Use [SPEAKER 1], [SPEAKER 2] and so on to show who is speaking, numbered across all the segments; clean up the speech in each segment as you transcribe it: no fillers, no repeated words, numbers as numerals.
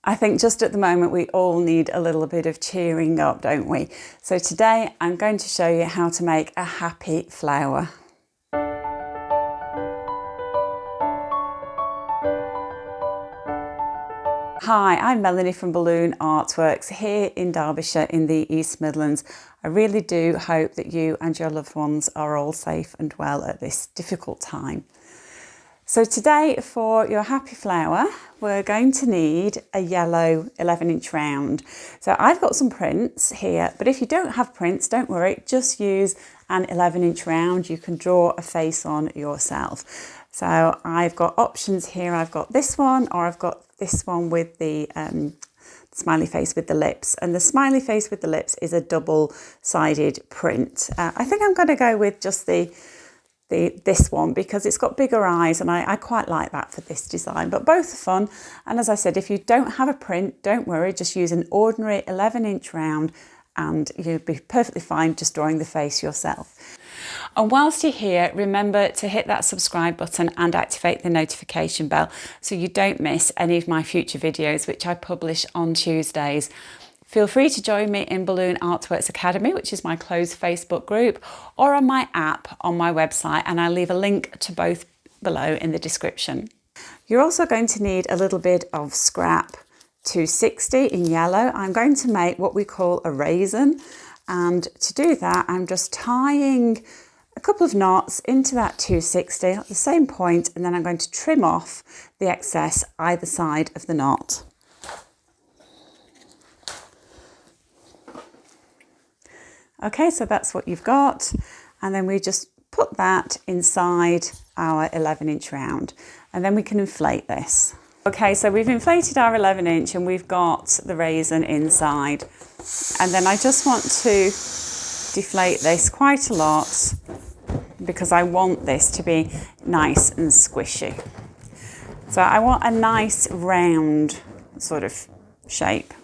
[SPEAKER 1] I think just at the moment we all need a little bit of cheering up, don't we? So today I'm going to show you how to make a happy flower. Hi, I'm Melanie from Balloon Artworks here in Derbyshire in the East Midlands. I really do hope that you and your loved ones are all safe and well at this difficult time. So today for your happy flower, we're going to need a yellow 11-inch round. So I've got some prints here, but if you don't have prints, don't worry, just use an 11-inch round. You can draw a face on yourself. So I've got options here. I've got this one, or I've got this one with the smiley face with the lips. And the smiley face with the lips is a double-sided print. I think I'm going to go with just this one because it's got bigger eyes and I quite like that for this design, but both are fun. And as I said, if you don't have a print, don't worry, just use an ordinary 11-inch round and you'll be perfectly fine just drawing the face yourself. And whilst you're here, remember to hit that subscribe button and activate the notification bell so you don't miss any of my future videos, which I publish on Tuesdays. Feel free to join me in Balloon Artworks Academy, which is my closed Facebook group, or on my app on my website, and I'll leave a link to both below in the description. You're also going to need a little bit of scrap 260 in yellow. I'm going to make what we call a raisin, and to do that I'm just tying a couple of knots into that 260 at the same point, and then I'm going to trim off the excess either side of the knot. Okay, so that's what you've got, and then we just put that inside our 11-inch round, and then we can inflate this. Okay, so we've inflated our 11-inch and we've got the raisin inside, and then I just want to deflate this quite a lot because I want this to be nice and squishy. So I want a nice round sort of shape.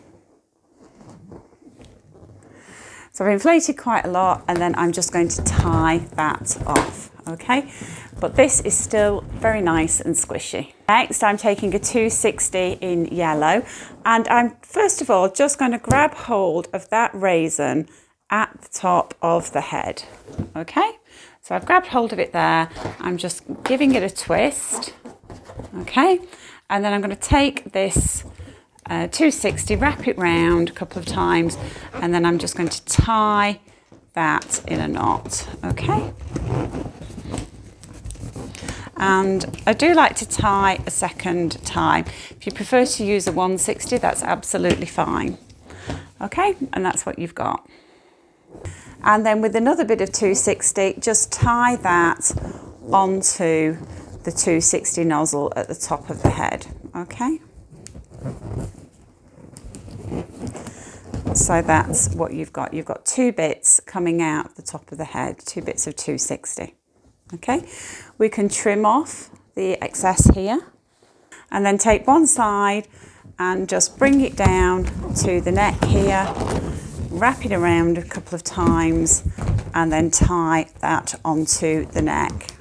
[SPEAKER 1] So I've inflated quite a lot, and then I'm just going to tie that off, okay? But this is still very nice and squishy. Next, I'm taking a 260 in yellow, and I'm first of all just going to grab hold of that raisin at the top of the head, okay? So I've grabbed hold of it there. I'm just giving it a twist, okay? And then I'm going to take this 260, wrap it round a couple of times, and then I'm just going to tie that in a knot, okay? And I do like to tie a second time. If you prefer to use a 160, that's absolutely fine, okay? And that's what you've got. And then with another bit of 260, just tie that onto the 260 nozzle at the top of the head, okay? So that's what you've got. You've got two bits coming out the top of the head, two bits of 260. Okay, we can trim off the excess here and then take one side and just bring it down to the neck here, wrap it around a couple of times and then tie that onto the neck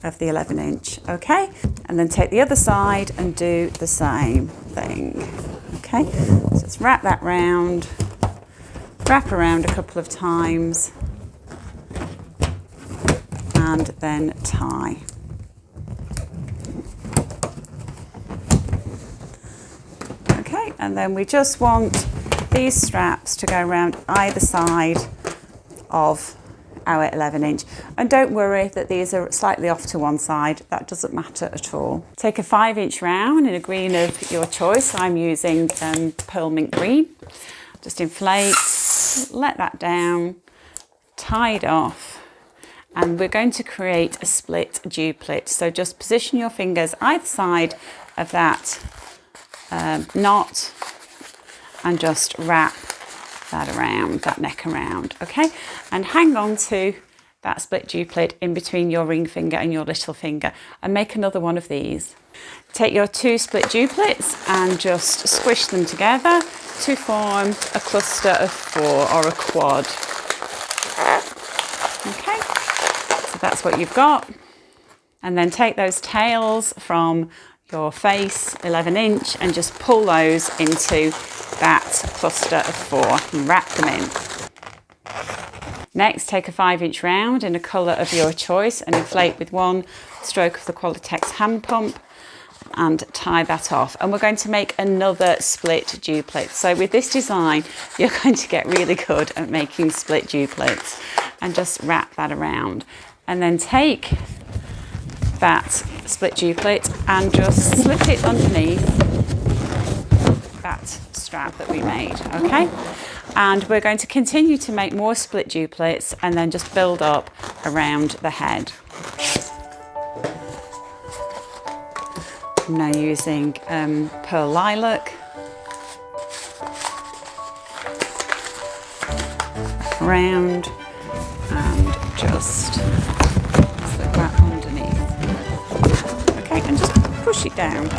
[SPEAKER 1] of the 11-inch, okay? And then take the other side and do the same thing, okay? So let's wrap that round, wrap around a couple of times, and then tie. Okay, and then we just want these straps to go around either side of our 11-inch, and don't worry that these are slightly off to one side, that doesn't matter at all. Take a 5-inch round in a green of your choice. I'm using pearl mint green. Just inflate, let that down, tie it off, and we're going to create a split duplicate. So just position your fingers either side of that knot and just wrap that around, that neck around, okay? And hang on to that split duplicate in between your ring finger and your little finger and make another one of these. Take your two split duplicates and just squish them together to form a cluster of 4 or a quad. Okay, so that's what you've got. And then take those tails from your face 11" and just pull those into that cluster of 4 and wrap them in. Next, take a 5" round in a colour of your choice and inflate with 1 stroke of the Latex hand pump and tie that off. And we're going to make another split duplicate. So with this design, you're going to get really good at making split duplicates, and just wrap that around. And then take that split duplicate and just slip it underneath that strap that we made, okay? And we're going to continue to make more split duplicates and then just build up around the head. I'm now using pearl lilac. Around and just slip that underneath. Okay, and just push it down.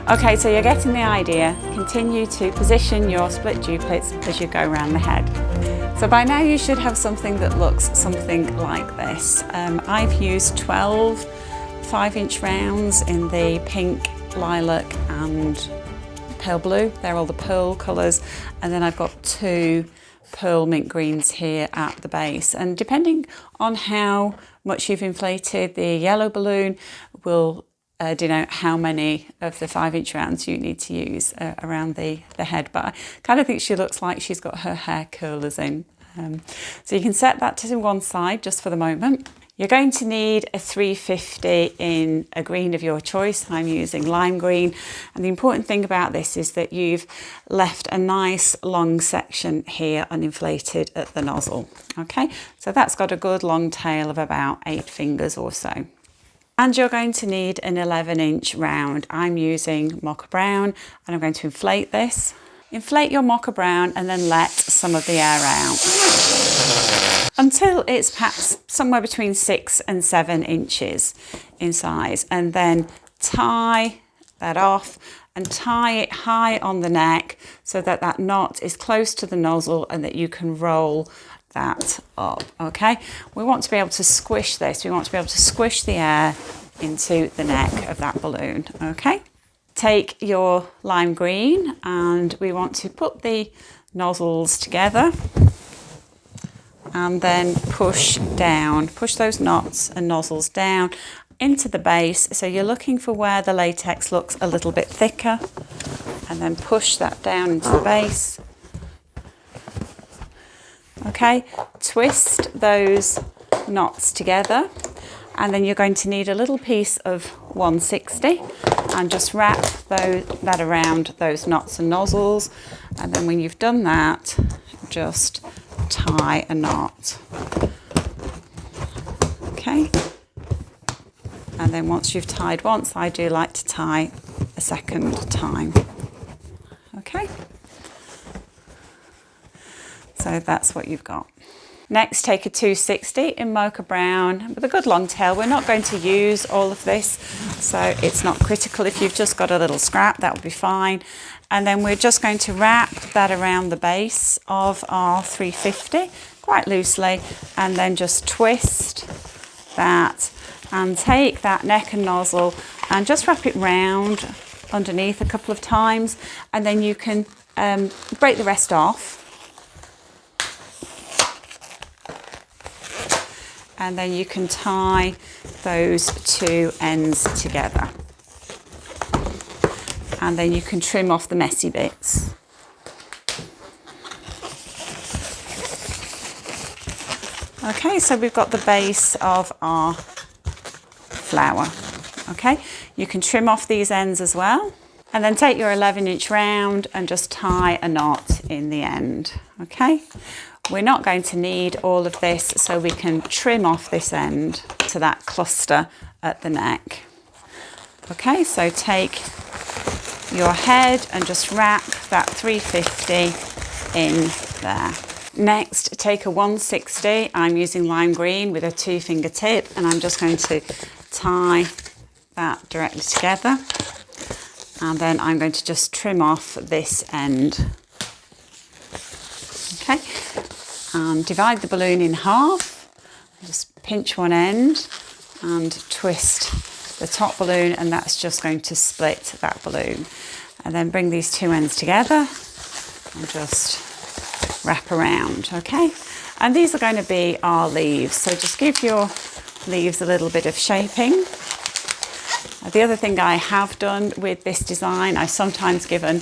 [SPEAKER 1] Okay, so you're getting the idea. Continue to position your split duplicates as you go around the head. So by now you should have something that looks something like this. I've used 12 5" rounds in the pink, lilac and pale blue. They're all the pearl colours. And then I've got 2 pearl mint greens here at the base. And depending on how much you've inflated, the yellow balloon will denote how many of the 5" rounds you need to use around the head. But I kind of think she looks like she's got her hair curlers in. So you can set that to one side just for the moment. You're going to need a 350 in a green of your choice. I'm using lime green. And the important thing about this is that you've left a nice long section here uninflated at the nozzle. Okay, so that's got a good long tail of about 8 fingers or so. And you're going to need an 11" round. I'm using mocha brown and I'm going to inflate this. Inflate your mocha brown and then let some of the air out until it's perhaps somewhere between 6 and 7 inches in size. And then tie that off and tie it high on the neck so that that knot is close to the nozzle and that you can roll that up, okay? We want to be able to squish this. We want to be able to squish the air into the neck of that balloon, okay? Take your lime green and we want to put the nozzles together and then push down, push those knots and nozzles down into the base. So you're looking for where the latex looks a little bit thicker, and then push that down into the base. Okay, twist those knots together, and then you're going to need a little piece of 160 and just wrap that around those knots and nozzles. And then when you've done that, just tie a knot. Okay, and then once you've tied once, I do like to tie a second time. Okay, so that's what you've got. Next, take a 260 in mocha brown with a good long tail. We're not going to use all of this, so it's not critical. If you've just got a little scrap, that would be fine. And then we're just going to wrap that around the base of our 350 quite loosely, and then just twist that and take that neck and nozzle and just wrap it round underneath a couple of times, and then you can break the rest off. And then you can tie those 2 ends together. And then you can trim off the messy bits. Okay, so we've got the base of our flower. Okay, you can trim off these ends as well. And then take your 11" round and just tie a knot in the end. Okay. We're not going to need all of this, so we can trim off this end to that cluster at the neck. Okay, so take your head and just wrap that 350 in there. Next, take a 160. I'm using lime green with a 2-finger tip, and I'm just going to tie that directly together. And then I'm going to just trim off this end. Okay, and divide the balloon in half. Just pinch one end and twist the top balloon, and that's just going to split that balloon. And then bring these two ends together and just wrap around, okay? And these are going to be our leaves, so just give your leaves a little bit of shaping. The other thing I have done with this design, I've sometimes given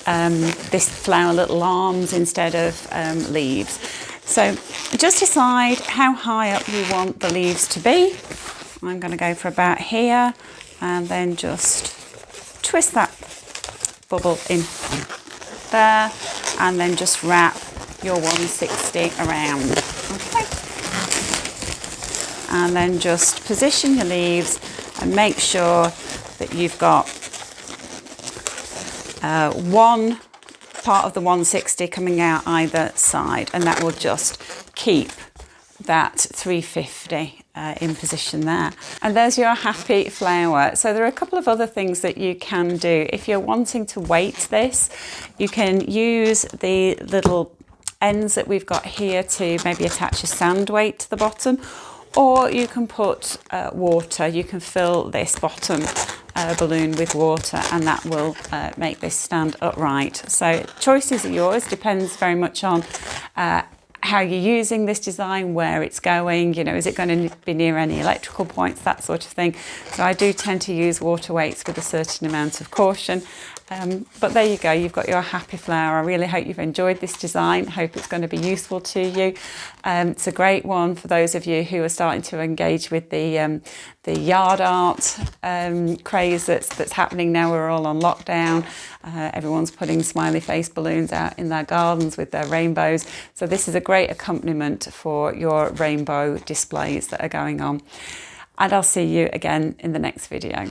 [SPEAKER 1] this flower little arms instead of leaves. So just decide how high up you want the leaves to be. I'm going to go for about here, and then just twist that bubble in there, and then just wrap your 160 around, okay? And then just position your leaves and make sure that you've got one part of the 160 coming out either side, and that will just keep that 350 in position there. And there's your happy flower. So there are a couple of other things that you can do. If you're wanting to weight this, you can use the little ends that we've got here to maybe attach a sand weight to the bottom, or you can put water. You can fill this bottom balloon with water, and that will make this stand upright. So choices are yours, depends very much on how you're using this design, where it's going, you know, is it going to be near any electrical points, that sort of thing. So I do tend to use water weights with a certain amount of caution. But there you go, you've got your happy flower. I really hope you've enjoyed this design. Hope it's going to be useful to you. It's a great one for those of you who are starting to engage with the yard art craze that's happening now. We're all on lockdown. Everyone's putting smiley face balloons out in their gardens with their rainbows. So this is a great accompaniment for your rainbow displays that are going on. And I'll see you again in the next video.